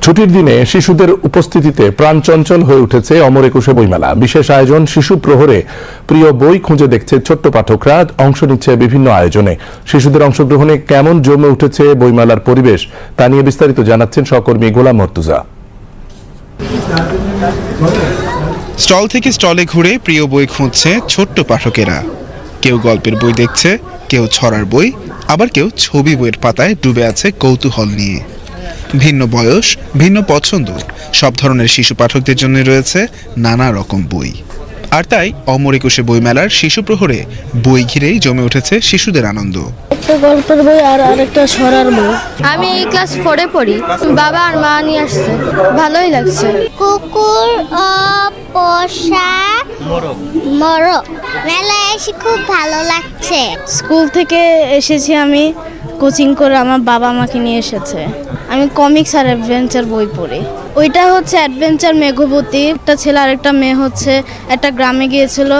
ছুটির দিনে শিশুদের উপস্থিতিতে প্রাণচঞ্চল হয়ে উঠেছে অমর একুশে বইমেলা। বিশেষ আয়োজন শিশু প্রহরে প্রিয় বই খুঁজে দেখছে ছোট্ট পাঠকরা, অংশ নিচ্ছে বিভিন্ন আয়োজনে। শিশুদের অংশগ্রহণে কেমন জমে উঠেছে বইমেলার পরিবেশ তা নিয়ে বিস্তারিত জানাচ্ছেন সহকর্মী গোলাম মর্তুজা। স্টল থেকে স্টলে ঘুরে প্রিয় বই খুঁজছে ছোট্ট পাঠকেরা। কেউ গল্পের বই দেখছে, কেউ ছড়ার বই, আবার কেউ ছবি বইয়ের পাতায় ডুবে আছে কৌতূহল নিয়ে। ভিন্ন বয়স, ভিন্ন পছন্দ, সব ধরনের শিশু পাঠকদের জন্য রয়েছে নানা রকম বই। আর তাই অমর একুশে বইমেলার শিশু প্রহরে বই ঘিরেই জমে উঠেছে শিশুদের আনন্দ। একটা গল্পের বই আর আরেকটা ছড়ার বই। আমি এই ক্লাস 4-এ পড়ি। বাবা আর মা নিয়ে আসছে, ভালোই লাগছে। কুকুর ও পোষা মোরগ মেলায় এসে খুব ভালো লাগছে। স্কুল থেকে এসেছি আমি, কোচিং করে আমার বাবা আমাকে নিয়ে এসেছে। আমি কমিক্স আর অ্যাডভেঞ্চার বই পড়ি। ওইটা হচ্ছে অ্যাডভেঞ্চার মেঘবতী। একটা ছেলে আর একটা মেয়ে হচ্ছে একটা গ্রামে গিয়েছিল,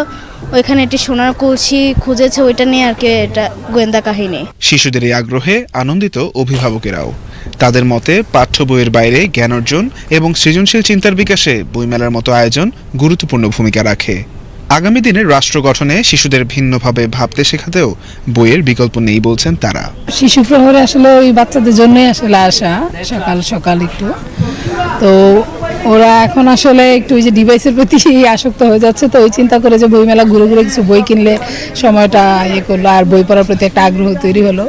ওইখানে একটি সোনার কলসি খুঁজেছে, ওইটা নিয়ে আর কি এটা গোয়েন্দা কাহিনী। শিশুদের এই আগ্রহে আনন্দিত অভিভাবকেরাও। তাদের মতে পাঠ্য বইয়ের বাইরে জ্ঞান অর্জন এবং সৃজনশীল চিন্তার বিকাশে বইমেলার মতো আয়োজন গুরুত্বপূর্ণ ভূমিকা রাখে। আগামী দিনে রাষ্ট্র গঠনে শিশুদের ভিন্নভাবে ভাবতে শেখাতেও বইয়ের বিকল্প নেই বলছেন তারা। শিশু প্রহরে আসলে ওই বাচ্চাদের জন্যই আসলে আসা, সকাল সকাল একটু তো ওরা এখন আসলে একটু ওই যে ডিভাইসের প্রতি আসক্ত হয়ে যাচ্ছে, তো ওই চিন্তা করে যে বইমেলা ঘুরে ঘুরে কিছু বই কিনলে সময়টা ইয়ে করলো আর বই পড়ার প্রতি একটা আগ্রহ তৈরি হলো।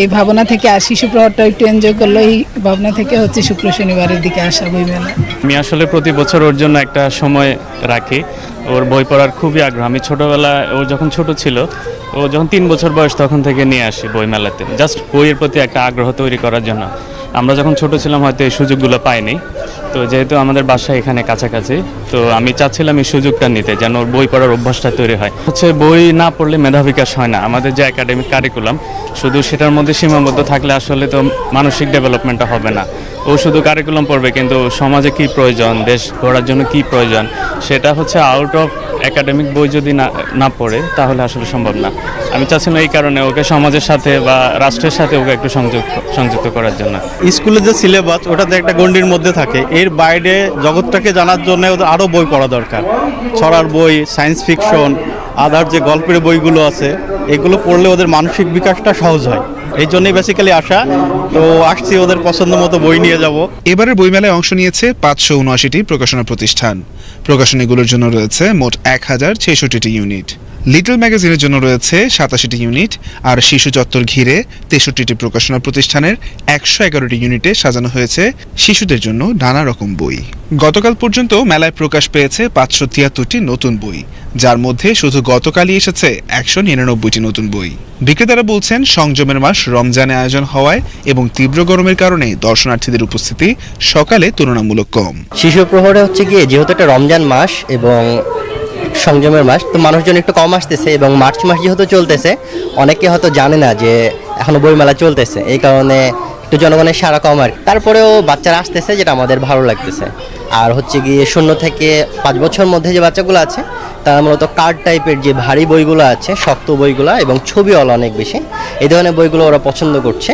এই ভাবনা থেকে আর শিশু প্রহরটা একটু এনজয় করলো, এই ভাবনা থেকে হচ্ছে শুক্র শনিবারের দিকে আসা বইমেলা। আমি আসলে প্রতি বছর ওর জন্য একটা সময় রাখি। ওর বই পড়ার খুবই আগ্রহ। আমি ছোটোবেলায় ও যখন ছোট ছিল, ও যখন 3 বছর বয়স তখন থেকে নিয়ে আসি বইমেলাতে, জাস্ট বইয়ের প্রতি একটা আগ্রহ তৈরি করার জন্য। আমরা যখন ছোট ছিলাম হয়তো এই সুযোগগুলো পাইনি, তো যেহেতু আমাদের বাসা এখানে কাছাকাছি, তো আমি চাচ্ছিলাম এই সুযোগটা নিতে, যেন ওর বই পড়ার অভ্যাসটা তৈরি হয়। হচ্ছে বই না পড়লে মেধা বিকাশ হয় না। আমাদের যে একাডেমিক কারিকুলাম শুধু সেটার মধ্যে সীমাবদ্ধ থাকলে আসলে তো মানসিক ডেভেলপমেন্টটা হবে না। ও শুধু কারিকুলাম পড়বে, কিন্তু সমাজে কি প্রয়োজন, দেশ গড়ার জন্য কি প্রয়োজন, সেটা হচ্ছে আউট অফ একাডেমিক বই যদি না পড়ে তাহলে আসলে সম্ভব না। আমি চাচ্ছিলাম এই কারণে ওকে সমাজের সাথে বা রাষ্ট্রের সাথে ওকে একটু সংযুক্ত করার জন্য। স্কুলের যে সিলেবাস ওটাতে একটা গণ্ডির মধ্যে থাকে, এর বাইরে জগৎটাকে জানার জন্য ওদের আরও বই পড়া দরকার। ছড়ার বই, সায়েন্স ফিকশন, আদার যে গল্পের বইগুলো আছে এগুলো পড়লে ওদের মানসিক বিকাশটা সহজ হয়। এই জন্যই বেসিক্যালি আসা, তো আসছি ওদের পছন্দ মতো বই নিয়ে যাব। এবারের বইমেলায় অংশ নিয়েছে 579টি প্রকাশনা প্রতিষ্ঠান। প্রকাশনীগুলোর জন্য রয়েছে মোট 1066টি ইউনিট। লিটল ম্যাগাজিনের জন্য রয়েছে 87টি ইউনিট, আর শিশু চত্বর ঘিরে 63টি প্রকাশনা প্রতিষ্ঠানের 111টি ইউনিটে সাজানো হয়েছে শিশুদের জন্য নানা রকম বই। গতকাল পর্যন্ত মেলায় প্রকাশ পেয়েছে 573টি নতুন বই, যার মধ্যে শুধু গতকালই এসেছে 199টি নতুন বই। বিক্রেতারা বলছেন সংযমের মাস রমজানে আয়োজন হওয়ায় এবং তীব্র গরমের কারণে দর্শনার্থীদের উপস্থিতি সকালে তুলনামূলক কম। শিশু প্রহরে হচ্ছে গিয়ে যেহেতু একটা রমজান মাস এবং সংযমের মাস, তো মানুষজন একটু কম আসতেছে, এবং মার্চ মাস যেহেতু চলতেছে অনেকে হয়তো জানে না যে এখনো বইমেলা চলতেছে, এই কারণে একটু জনগণের সাড়া কম। আর তারপরেও বাচ্চারা আসতেছে, যেটা আমাদের ভালো লাগতেছে। আর হচ্ছে গিয়ে 0 থেকে 5 বছর মধ্যে যে বাচ্চাগুলো আছে তারা মূলত কার্ড টাইপের যে ভারী বইগুলো আছে, শক্ত বইগুলো এবং ছবিওয়ালা অনেক বেশি এই ধরনের বইগুলো ওরা পছন্দ করছে।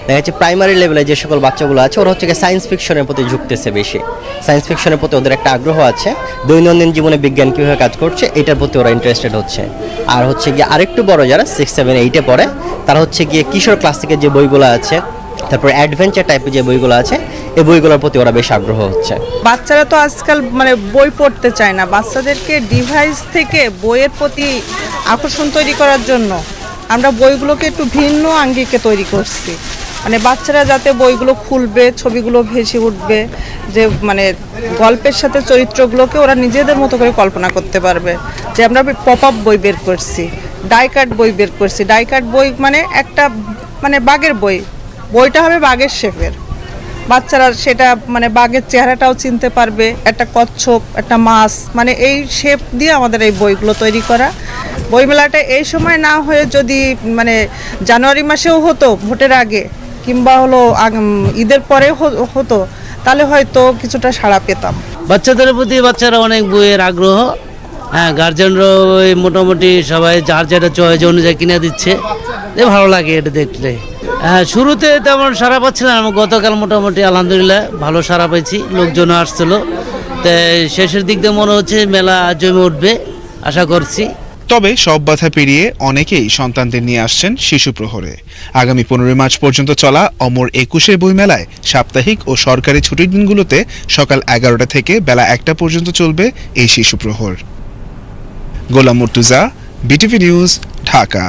দেখা যাচ্ছে প্রাইমারি লেভেলে যে সকল বাচ্চাগুলো আছে ওরা হচ্ছে সায়েন্স ফিকশনের প্রতি ঝুঁকতেছে বেশি। সায়েন্স ফিকশনের প্রতি ওদের একটা আগ্রহ আছে, দৈনন্দিন জীবনে বিজ্ঞান কীভাবে কাজ করছে এটার প্রতি ওরা ইন্টারেস্টেড হচ্ছে। আর হচ্ছে গিয়ে আরেকটু বড় যারা 6, 7, 8-এ পড়ে তারা হচ্ছে গিয়ে কিশোর ক্লাসিকের যে বইগুলো আছে, তারপর অ্যাডভেঞ্চার টাইপের যে বইগুলো আছে এই বইগুলোর প্রতি ওরা বেশ আগ্রহ হচ্ছে। বাচ্চারা তো আজকাল বই পড়তে চায় না, বাচ্চাদেরকে ডিভাইস থেকে বইয়ের প্রতি আকর্ষণ তৈরি করার জন্য আমরা বইগুলোকে একটু ভিন্ন আঙ্গিকে তৈরি করছি। বাচ্চারা যাতে বইগুলো খুলবে, ছবিগুলো ভেসে উঠবে, যে গল্পের সাথে চরিত্রগুলোকে ওরা নিজেদের মতো করে কল্পনা করতে পারবে। যে আমরা পপ আপ বই বের করছি, ডাই কাট বই বের করছি। ডাই কাট বই একটা বাঘের বই, বইটা হবে বাঘের শেপের। বাচ্চারা সেটা বাঘের চেহারাটাও চিনতে পারবে, একটা কচ্ছপ, একটা মাছ, এই শেপ দিয়ে আমাদের এই বইগুলো তৈরি করা। বইমেলাটা এই সময় না হয়ে যদি জানুয়ারি মাসেও হতো, ভোটের আগে, কিংবা ঈদের পরে হতো, তাহলে হয়তো কিছুটা সাড়া পেতাম। বাচ্চাদের প্রতি বাচ্চারা অনেক বইয়ের আগ্রহ। হ্যাঁ, গার্জেনরা মোটামুটি সবাই যার যেটা চয়েস অনুযায়ী কিনে দিচ্ছে, ভালো লাগে এটা দেখলে। হ্যাঁ, শুরুতে তেমন সারা পাচ্ছিলাম, গতকাল মোটামুটি আলহামদুলিল্লাহ ভালো সারা পাইছি, লোকজন আসছিল। তো শেষের দিক দিয়ে মনে হচ্ছে মেলা জমে উঠবে, আশা করছি। তবে সব বাধা পেরিয়ে অনেকেই সন্তানদের নিয়ে আসছেন শিশু প্রহরে। আগামী 15 মার্চ পর্যন্ত চলা অমর 21 বইমেলায় সাপ্তাহিক ও সরকারি ছুটির দিনগুলোতে সকাল 11টা থেকে বেলা 1টা পর্যন্ত চলবে এই শিশু প্রহর। গোলাম মুর্তুজা, বিটিভি নিউজ, ঢাকা।